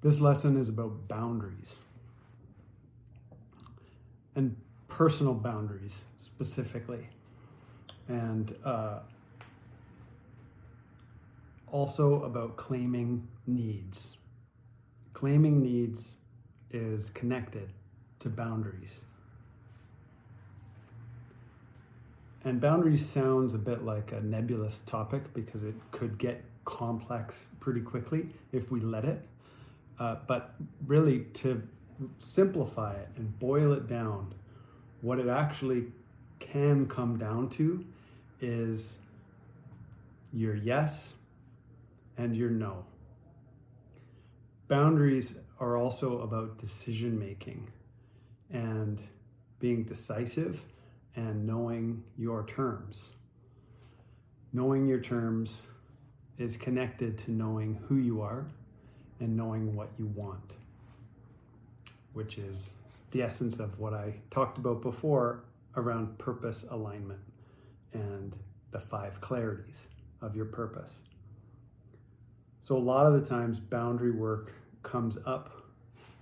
This lesson is about boundaries and personal boundaries specifically, and also about claiming needs. Claiming needs is connected to boundaries. And boundaries sounds a bit like a nebulous topic because it could get complex pretty quickly if we let it. But really, to simplify it and boil it down, what it actually can come down to is your yes and your no. Boundaries are also about decision making and being decisive and knowing your terms. Knowing your terms is connected to knowing who you are and knowing what you want, which is the essence of what I talked about before around purpose alignment and the 5 clarities of your purpose. So a lot of the times boundary work comes up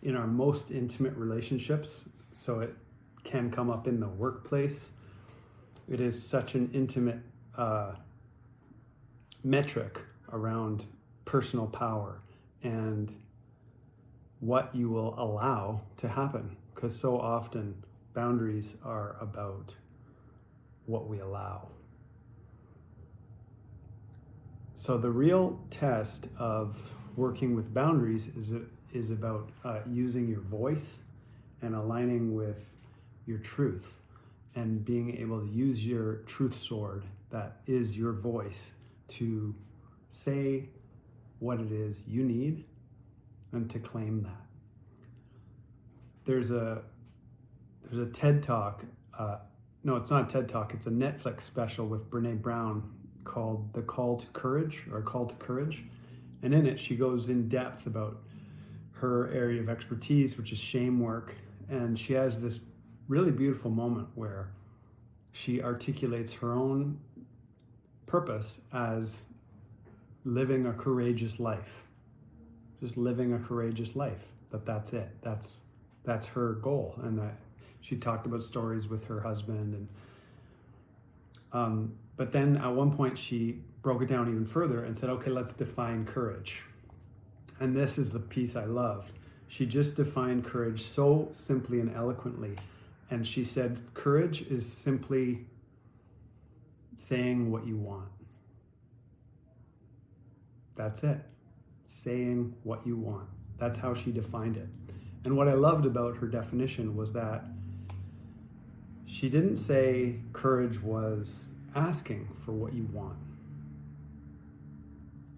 in our most intimate relationships. So it can come up in the workplace. It is such an intimate metric around personal power and what you will allow to happen. Because so often boundaries are about what we allow. So the real test of working with boundaries is about using your voice and aligning with your truth and being able to use your truth sword, that is your voice, to say what it is you need and to claim that. There's a TED Talk, no, it's not a TED Talk, it's a Netflix special with Brene Brown called The Call to Courage, or Call to Courage. And in it, she goes in depth about her area of expertise, which is shame work. And she has this really beautiful moment where she articulates her own purpose as living a courageous life. Just living a courageous life. That's it. That's her goal. And that she talked about stories with her husband. And but then at one point she broke it down even further and said, okay, let's define courage. And this is the piece I loved. She just defined courage so simply and eloquently. And she said, courage is simply saying what you want. That's it. Saying what you want. That's how she defined it. And what I loved about her definition was that she didn't say courage was asking for what you want.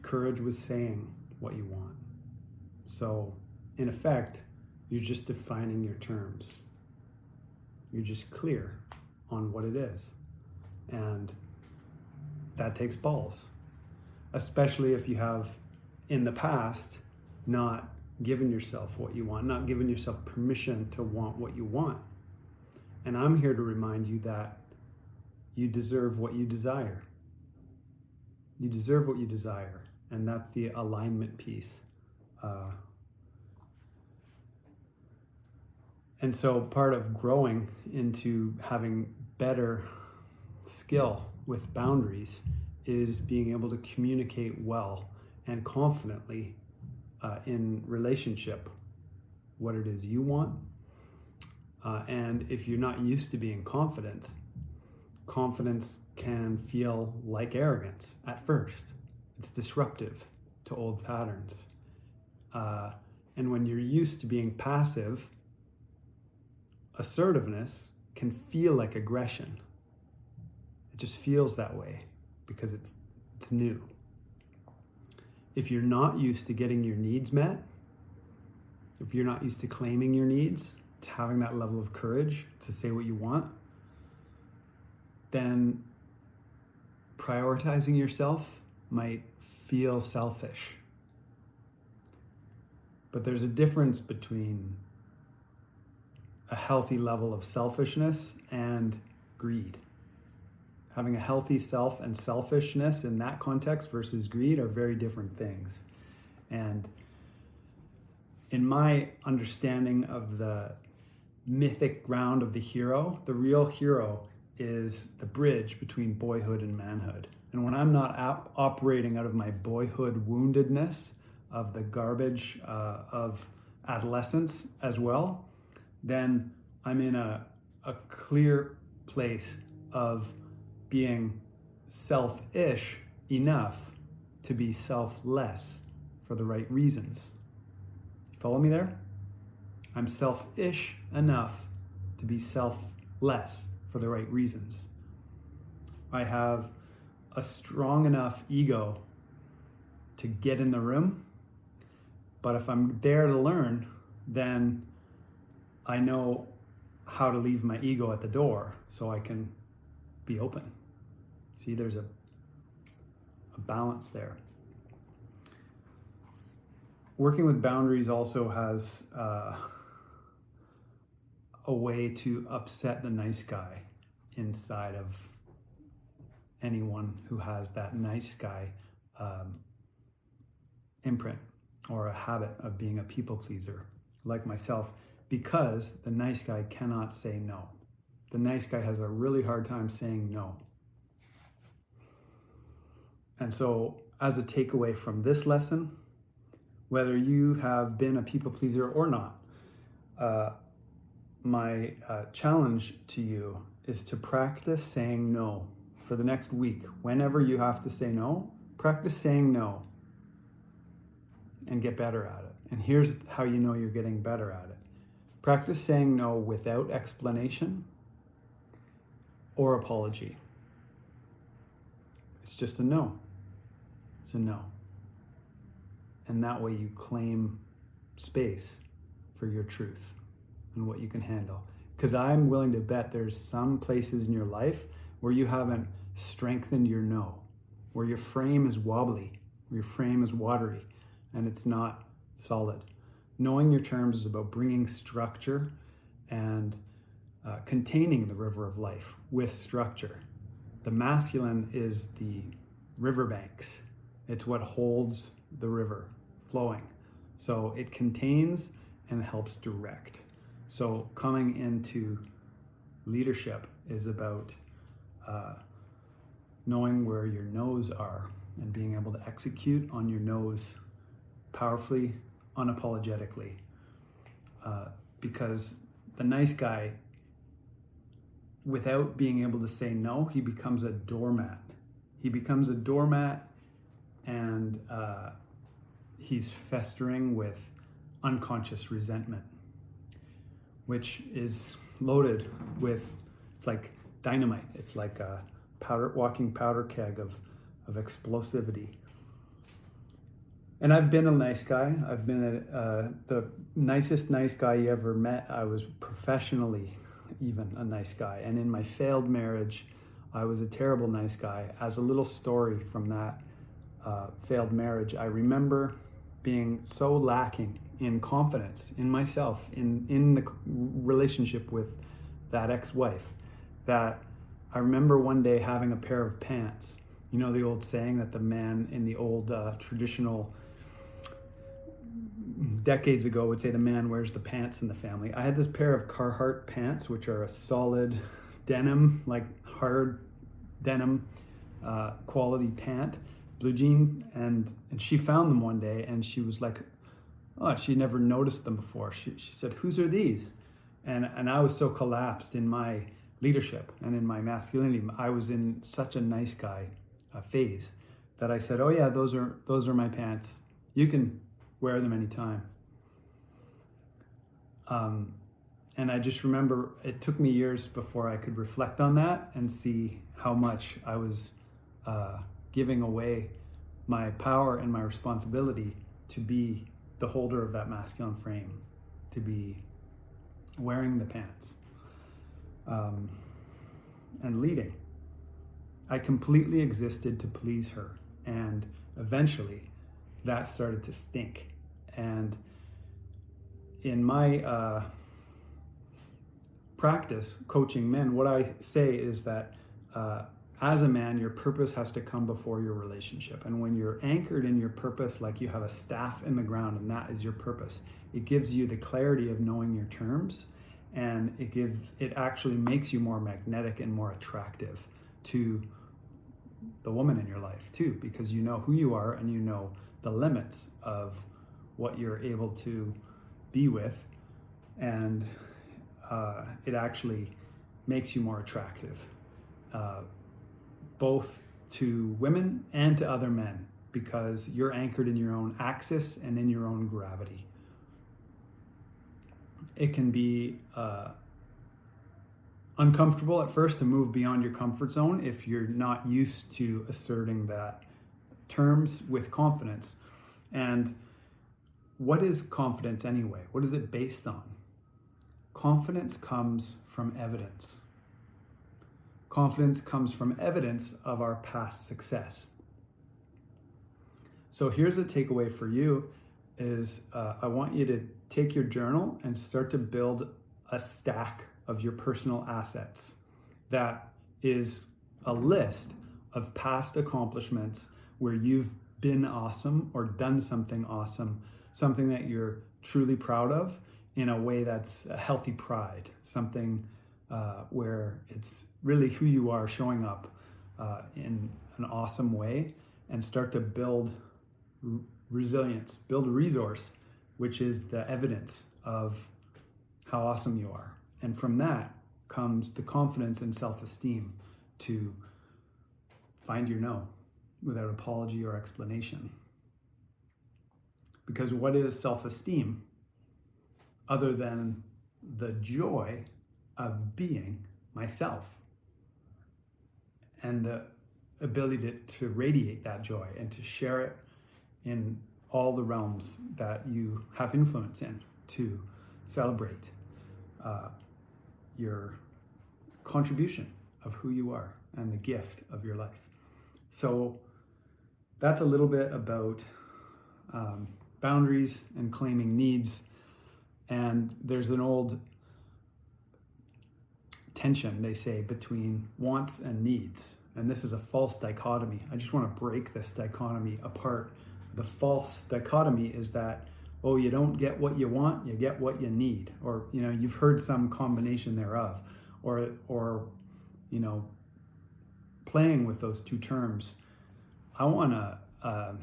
Courage was saying what you want. So, in effect, you're just defining your terms. You're just clear on what it is. And that takes balls, especially if you have, in the past, not given yourself what you want, not given yourself permission to want what you want. And I'm here to remind you that you deserve what you desire. You deserve what you desire. And that's the alignment piece. And so part of growing into having better skill with boundaries is being able to communicate well and confidently in relationship what it is you want. And if you're not used to being confident, confidence can feel like arrogance at first. It's disruptive to old patterns. And when you're used to being passive, assertiveness can feel like aggression. It just feels that way because it's new. If you're not used to getting your needs met, if you're not used to claiming your needs, to having that level of courage to say what you want, then prioritizing yourself might feel selfish. But there's a difference between a healthy level of selfishness and greed. Having a healthy self and selfishness in that context versus greed are very different things. And in my understanding of the mythic ground of the hero, the real hero is the bridge between boyhood and manhood. And when I'm not operating out of my boyhood woundedness, of the garbage of adolescence as well, then I'm in a clear place of being selfish enough to be selfless for the right reasons. Follow me there? I'm selfish enough to be selfless for the right reasons. I have a strong enough ego to get in the room, but if I'm there to learn, then I know how to leave my ego at the door so I can be open. See, there's a balance there. Working with boundaries also has a way to upset the nice guy inside of anyone who has that nice guy imprint or a habit of being a people pleaser, like myself, because the nice guy cannot say no. The nice guy has a really hard time saying no. And so, as a takeaway from this lesson, whether you have been a people pleaser or not, my challenge to you is to practice saying no for the next week. Whenever you have to say no, practice saying no and get better at it. And here's how you know you're getting better at it. Practice saying no without explanation or apology. It's just a no. It's a no. And that way you claim space for your truth and what you can handle. Because I'm willing to bet there's some places in your life where you haven't strengthened your no, where your frame is wobbly, where your frame is watery, and it's not solid. Knowing your terms is about bringing structure and containing the river of life with structure. The masculine is the riverbanks. It's what holds the river flowing. So it contains and helps direct. So coming into leadership is about knowing where your no's are and being able to execute on your no's powerfully, unapologetically. Because the nice guy, without being able to say no, he becomes a doormat. He becomes a doormat and he's festering with unconscious resentment, which is loaded with, it's like dynamite. It's like a walking powder keg of explosivity. And I've been a nice guy. I've been the nicest nice guy you ever met. I was professionally even a nice guy. And in my failed marriage, I was a terrible nice guy. As a little story from that failed marriage, I remember being so lacking in confidence in myself, in the relationship with that ex-wife, that I remember one day having a pair of pants. You know the old saying that the man in the old traditional decades ago would say the man wears the pants in the family. I had this pair of Carhartt pants, which are a solid denim, like hard denim quality pant, blue jean, and she found them one day and she was like, oh, she never noticed them before. She said, whose are these? And I was so collapsed in my leadership and in my masculinity. I was in such a nice guy phase that I said, oh yeah, those are my pants. You can wear them anytime. And I just remember it took me years before I could reflect on that and see how much I was giving away my power and my responsibility to be the holder of that masculine frame, to be wearing the pants and leading. I completely existed to please her, and eventually that started to stink. And in my practice coaching men, what I say is that as a man, your purpose has to come before your relationship. And when you're anchored in your purpose, like you have a staff in the ground and that is your purpose, it gives you the clarity of knowing your terms, and it actually makes you more magnetic and more attractive to the woman in your life too, because you know who you are and you know the limits of what you're able to be with, and it actually makes you more attractive, both to women and to other men, because you're anchored in your own axis and in your own gravity. It can be uncomfortable at first to move beyond your comfort zone if you're not used to asserting that terms with confidence. And what is confidence anyway? What is it based on? Confidence comes from evidence. Confidence comes from evidence of our past success. So here's a takeaway for you is I want you to take your journal and start to build a stack of your personal assets that is a list of past accomplishments where you've been awesome or done something awesome, something that you're truly proud of in a way that's a healthy pride, something where it's really who you are showing up in an awesome way, and start to build resilience, build a resource, which is the evidence of how awesome you are. And from that comes the confidence and self-esteem to find your no without apology or explanation. Because what is self-esteem other than the joy of being myself and the ability to radiate that joy and to share it in all the realms that you have influence in, to celebrate your contribution of who you are and the gift of your life. So that's a little bit about boundaries and claiming needs. And there's an old tension, they say, between wants and needs. And this is a false dichotomy. I just want to break this dichotomy apart. The false dichotomy is that, oh, you don't get what you want, you get what you need. Or, you've heard some combination thereof. Or playing with those two terms. I want to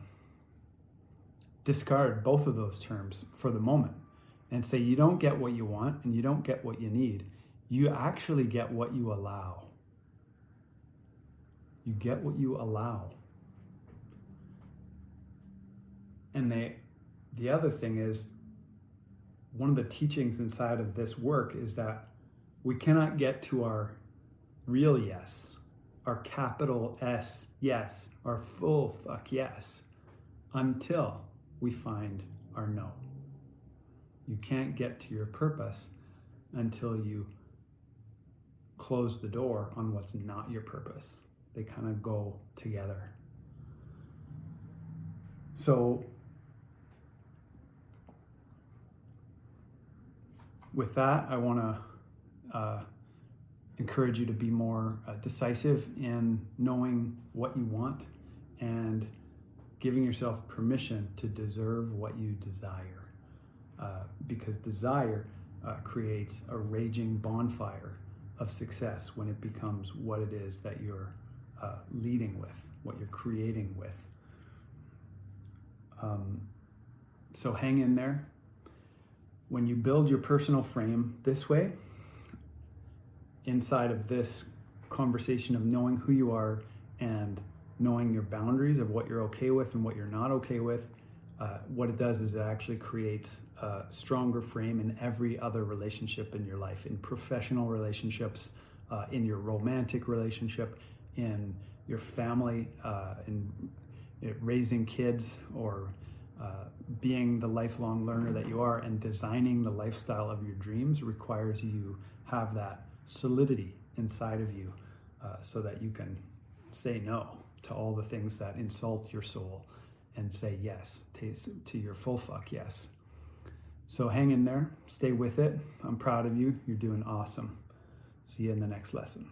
discard both of those terms for the moment and say you don't get what you want and you don't get what you need. You actually get what you allow. You get what you allow. And the other thing is, one of the teachings inside of this work is that we cannot get to our real yes, our capital S yes, our full fuck yes, until we find our no. You can't get to your purpose until you close the door on what's not your purpose. They kind of go together. So with that, I want to encourage you to be more decisive in knowing what you want and giving yourself permission to deserve what you desire. Because desire creates a raging bonfire of success when it becomes what it is that you're leading with, what you're creating with. So hang in there. When you build your personal frame this way, inside of this conversation of knowing who you are and knowing your boundaries of what you're okay with and what you're not okay with, what it does is it actually creates a stronger frame in every other relationship in your life, in professional relationships, in your romantic relationship, in your family, in raising kids, or being the lifelong learner that you are, and designing the lifestyle of your dreams requires you have that solidity inside of you so that you can say no to all the things that insult your soul and say yes to your full fuck yes. So hang in there, stay with it. I'm proud of you. You're doing awesome. See you in the next lesson.